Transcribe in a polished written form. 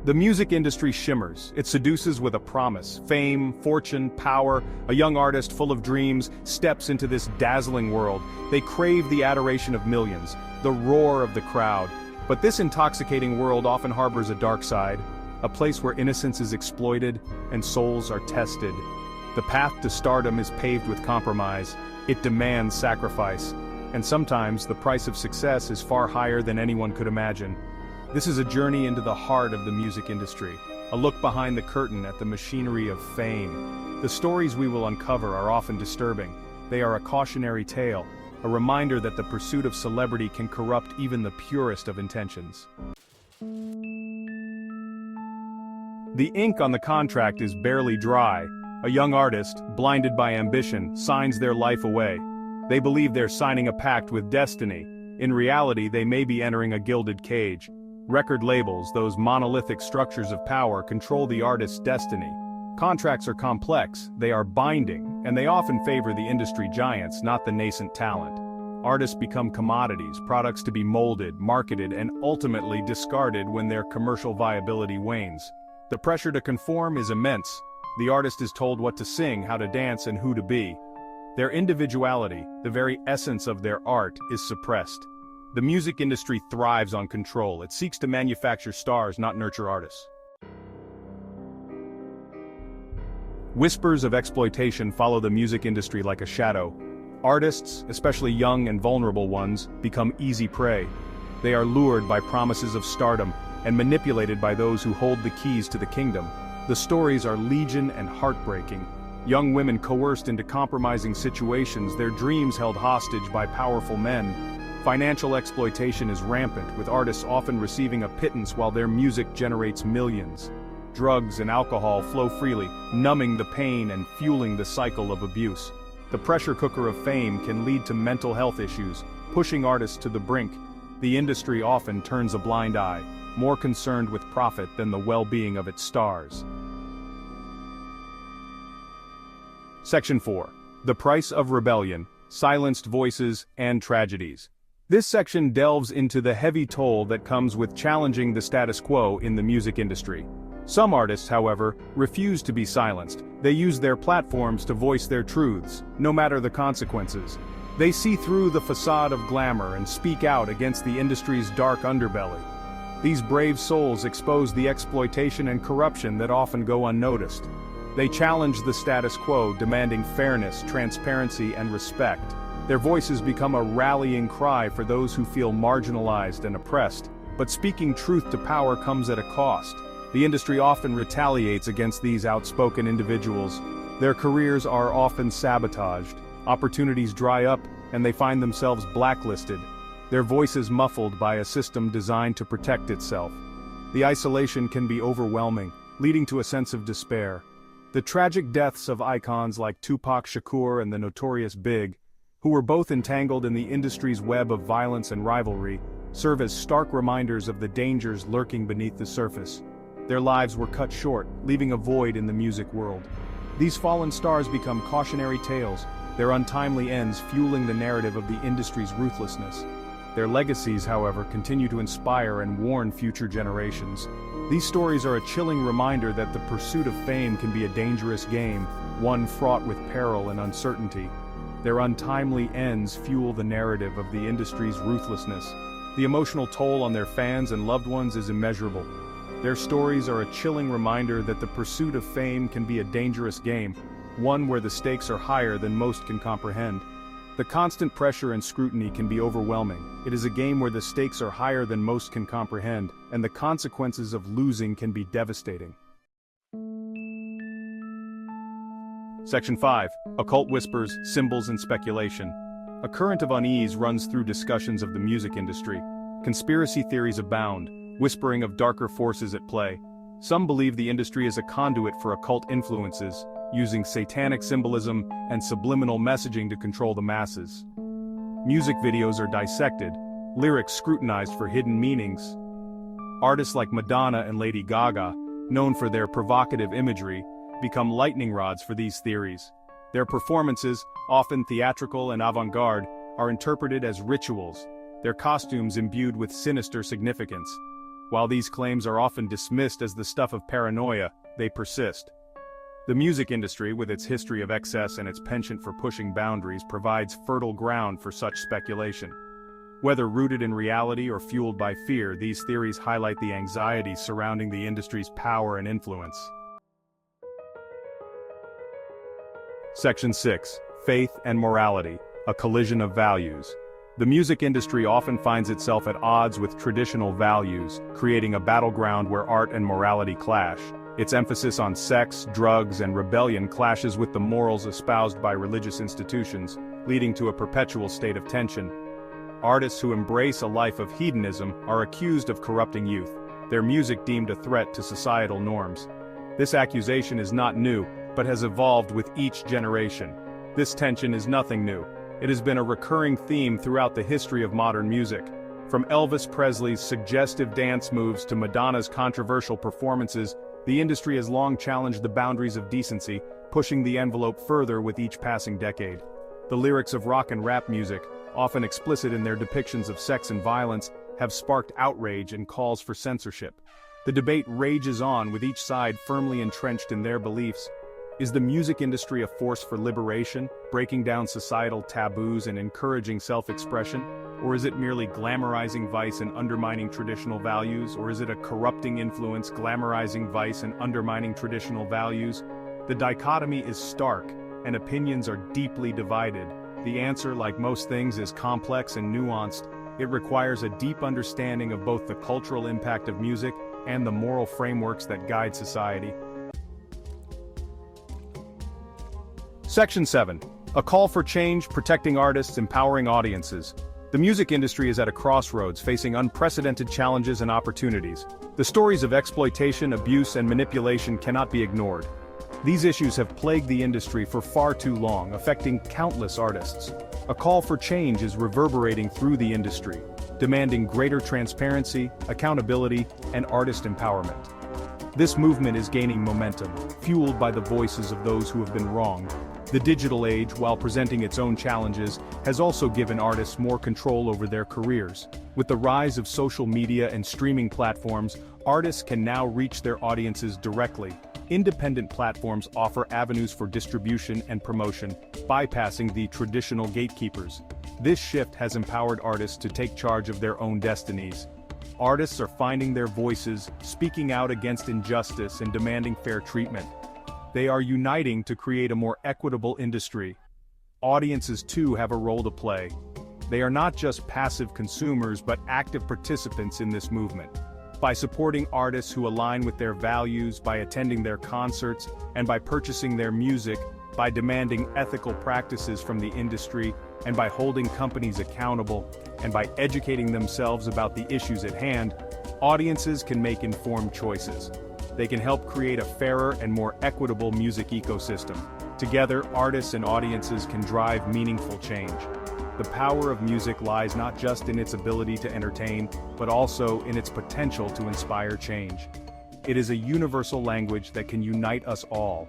The music industry shimmers. It seduces with a promise. Fame, fortune, power. A young artist full of dreams steps into this dazzling world. They crave the adoration of millions, the roar of the crowd. But this intoxicating world often harbors a dark side, a place where innocence is exploited and souls are tested. The path to stardom is paved with compromise. It demands sacrifice. And sometimes the price of success is far higher than anyone could imagine. This is a journey into the heart of the music industry, a look behind the curtain at the machinery of fame. The stories we will uncover are often disturbing. They are a cautionary tale, a reminder that the pursuit of celebrity can corrupt even the purest of intentions. The ink on the contract is barely dry. A young artist, blinded by ambition, signs their life away. They believe they're signing a pact with destiny. In reality, they may be entering a gilded cage. Record labels, those monolithic structures of power, control the artist's destiny. Contracts are complex, they are binding, and they often favor the industry giants, not the nascent talent. Artists become commodities, products to be molded, marketed, and ultimately discarded when their commercial viability wanes. The pressure to conform is immense. The artist is told what to sing, how to dance, and who to be. Their individuality, the very essence of their art, is suppressed. The music industry thrives on control. It seeks to manufacture stars, not nurture artists. Whispers of exploitation follow the music industry like a shadow. Artists, especially young and vulnerable ones, become easy prey. They are lured by promises of stardom and manipulated by those who hold the keys to the kingdom. The stories are legion and heartbreaking. Young women coerced into compromising situations, their dreams held hostage by powerful men. Financial exploitation is rampant, with artists often receiving a pittance while their music generates millions. Drugs and alcohol flow freely, numbing the pain and fueling the cycle of abuse. The pressure cooker of fame can lead to mental health issues, pushing artists to the brink. The industry often turns a blind eye, more concerned with profit than the well-being of its stars. Section 4. The Price of Rebellion, Silenced Voices and Tragedies. This section delves into the heavy toll that comes with challenging the status quo in the music industry. Some artists, however, refuse to be silenced. They use their platforms to voice their truths, no matter the consequences. They see through the facade of glamour and speak out against the industry's dark underbelly. These brave souls expose the exploitation and corruption that often go unnoticed. They challenge the status quo, demanding fairness, transparency, and respect. Their voices become a rallying cry for those who feel marginalized and oppressed. But speaking truth to power comes at a cost. The industry often retaliates against these outspoken individuals. Their careers are often sabotaged. Opportunities dry up, and they find themselves blacklisted. Their voices muffled by a system designed to protect itself. The isolation can be overwhelming, leading to a sense of despair. The tragic deaths of icons like Tupac Shakur and the Notorious Big, who were both entangled in the industry's web of violence and rivalry, serve as stark reminders of the dangers lurking beneath the surface. Their lives were cut short, leaving a void in the music world. These fallen stars become cautionary tales, their untimely ends fueling the narrative of the industry's ruthlessness. Their legacies, however, continue to inspire and warn future generations. These stories are a chilling reminder that the pursuit of fame can be a dangerous game, one fraught with peril and uncertainty. Their untimely ends fuel the narrative of the industry's ruthlessness. The emotional toll on their fans and loved ones is immeasurable. Their stories are a chilling reminder that the pursuit of fame can be a dangerous game, one where the stakes are higher than most can comprehend. The constant pressure and scrutiny can be overwhelming. It is a game where the stakes are higher than most can comprehend, and the consequences of losing can be devastating. Section 5. Occult Whispers, Symbols and Speculation. A current of unease runs through discussions of the music industry. Conspiracy theories abound, whispering of darker forces at play. Some believe the industry is a conduit for occult influences, using satanic symbolism and subliminal messaging to control the masses. Music videos are dissected, lyrics scrutinized for hidden meanings. Artists like Madonna and Lady Gaga, known for their provocative imagery, become lightning rods for these theories. Their performances, often theatrical and avant-garde, are interpreted as rituals, their costumes imbued with sinister significance. While these claims are often dismissed as the stuff of paranoia, they persist. The music industry, with its history of excess and its penchant for pushing boundaries, provides fertile ground for such speculation. Whether rooted in reality or fueled by fear, these theories highlight the anxieties surrounding the industry's power and influence. Section 6. Faith and Morality, a Collision of Values. The music industry often finds itself at odds with traditional values, creating a battleground where art and morality clash. Its emphasis on sex, drugs, and rebellion clashes with the morals espoused by religious institutions, leading to a perpetual state of tension. Artists who embrace a life of hedonism are accused of corrupting youth, their music deemed a threat to societal norms. This accusation is not new, but has evolved with each generation. This tension is nothing new. It has been a recurring theme throughout the history of modern music. From Elvis Presley's suggestive dance moves to Madonna's controversial performances, the industry has long challenged the boundaries of decency, pushing the envelope further with each passing decade. The lyrics of rock and rap music, often explicit in their depictions of sex and violence, have sparked outrage and calls for censorship. The debate rages on, with each side firmly entrenched in their beliefs. Is the music industry a force for liberation, breaking down societal taboos and encouraging self-expression? Or is it merely glamorizing vice and undermining traditional values? Or is it a corrupting influence, glamorizing vice and undermining traditional values? The dichotomy is stark, and opinions are deeply divided. The answer, like most things, is complex and nuanced. It requires a deep understanding of both the cultural impact of music and the moral frameworks that guide society. Section 7. A Call for Change, Protecting Artists, Empowering Audiences. The music industry is at a crossroads, facing unprecedented challenges and opportunities. The stories of exploitation, abuse, and manipulation cannot be ignored. These issues have plagued the industry for far too long, affecting countless artists. A call for change is reverberating through the industry, demanding greater transparency, accountability, and artist empowerment. This movement is gaining momentum, fueled by the voices of those who have been wronged. The digital age, while presenting its own challenges, has also given artists more control over their careers. With the rise of social media and streaming platforms, artists can now reach their audiences directly. Independent platforms offer avenues for distribution and promotion, bypassing the traditional gatekeepers. This shift has empowered artists to take charge of their own destinies. Artists are finding their voices, speaking out against injustice and demanding fair treatment. They are uniting to create a more equitable industry. Audiences too have a role to play. They are not just passive consumers but active participants in this movement. By supporting artists who align with their values, by attending their concerts, and by purchasing their music, by demanding ethical practices from the industry, and by holding companies accountable, and by educating themselves about the issues at hand, audiences can make informed choices. They can help create a fairer and more equitable music ecosystem. Together, artists and audiences can drive meaningful change. The power of music lies not just in its ability to entertain, but also in its potential to inspire change. It is a universal language that can unite us all,